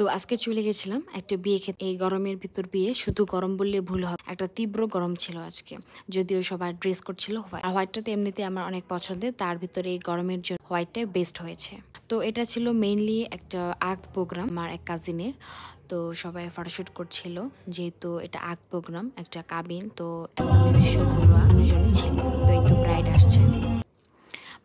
তো আজকে চলে গেছিলাম একটা বিয়ে খেতে। এই গরমের ভিতর বিয়ে, শুধু গরম বললে ভুল হবে, একটা তীব্র গরম ছিল আজকে। যদিও সবার ড্রেস কোড ছিল হোয়াইট, আর হোয়াইটটা তো এমনিতে আমার অনেক পছন্দের, তার ভিতরে এই গরমের জন্য হোয়াইটটাই বেস্ট হয়েছে। তো এটা ছিল মেইনলি একটা আর্ট প্রোগ্রাম আমার এক কাজিনের। তো সবাই ফটোশ্যুট করছিল, যেহেতু এটা আর্ট প্রোগ্রাম, একটা কাবিন, তো একদম নিজস্ব ঘরোয়া মানুষজনই ছিল। তো এই তো ব্রাইড আসছে,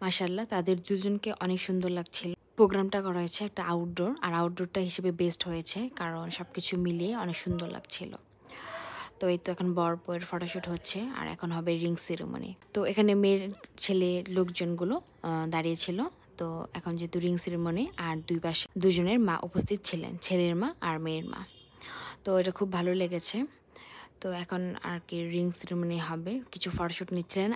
মাশাল্লাহ তাদের দুজনকে অনেক সুন্দর লাগছিল। প্রোগ্রামটা করা হয়েছে একটা আউটডোর, আর আউটডোরটা হিসেবে বেস্ট হয়েছে, কারণ সব কিছু মিলিয়ে অনেক সুন্দর লাগছিল। তো এই তো এখন বর বউয়ের ফটোশ্যুট হচ্ছে, আর এখন হবে রিং সেরেমনি। তো এখানে মেয়ের ছেলে লোকজনগুলো দাঁড়িয়েছিল। তো এখন যেহেতু রিং সেরেমনি, আর দুই পাশে দুজনের মা উপস্থিত ছিলেন, ছেলের মা আর মেয়ের মা। তো এটা খুব ভালো লেগেছে। তো এখন আর কি রিং সেরেমনি হবে, কিছু ফটোশ্যুট নিচ্ছিলেন।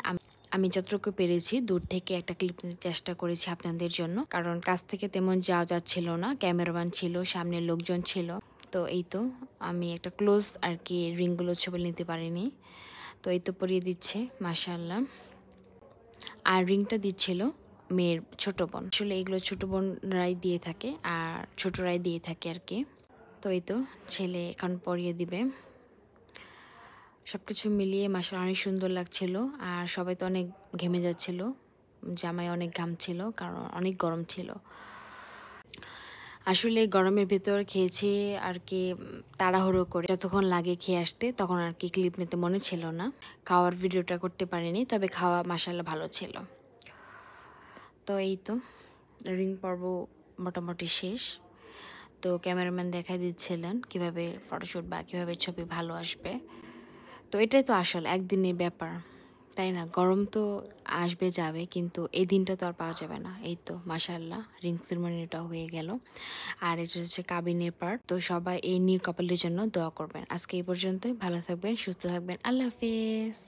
আমি যতটুকু পেরেছি দূর থেকে একটা ক্লিপ নিতে চেষ্টা করেছি আপনাদের জন্য, কারণ কাছ থেকে তেমন যাওয়া যাচ্ছিল না, ক্যামেরাম্যান ছিল, সামনের লোকজন ছিল। তো এই তো আমি একটা ক্লোজ আর কি রিংগুলো ছবি নিতে পারিনি। তো এই তো পরিয়ে দিচ্ছে মাশাআল্লাহ। আর রিংটা দিচ্ছিল মেয়ের ছোট বোন। আসলে এগুলো ছোট বোনরাই দিয়ে থাকে, আর ছোটরাই দিয়ে থাকে আর কি। তো এই তো ছেলে এখন পরিয়ে দিবে। সব কিছু মিলিয়ে মাশাআল্লাহ অনেক সুন্দর লাগছিল, আর সবাই তো অনেক ঘেমে যাচ্ছিল, জামাই অনেক ঘামছিল, কারণ অনেক গরম ছিল। আসলে গরমের ভেতর খেয়েছি আর কি, তাড়াহুড়ো করে যতক্ষণ লাগে খেয়ে আসতে, তখন আর কি ক্লিপ নিতে মনে ছিল না, খাওয়ার ভিডিওটা করতে পারিনি। তবে খাওয়া মাশাআল্লাহ ভালো ছিল। তো এই তো রিং পর্ব মোটামুটি শেষ। তো ক্যামেরাম্যান দেখাই দিচ্ছিলেন কিভাবে ফটোশ্যুট বা কিভাবে ছবি ভালো আসবে। তো এটাই তো আসল একদিনের ব্যাপার, তাই না? গরম তো আসবে যাবে, কিন্তু এই দিনটা তো আর পাওয়া যাবে না। এই তো মাশাআল্লাহ রিং সেরেমনিটা হয়ে গেল, আর এটা হচ্ছে কাবিনের পার্ট। তো সবাই এই নিউ কাপলের জন্য দোয়া করবেন। আজকে এই পর্যন্তই, ভালো থাকবেন, সুস্থ থাকবেন, আল্লাহ হাফেজ।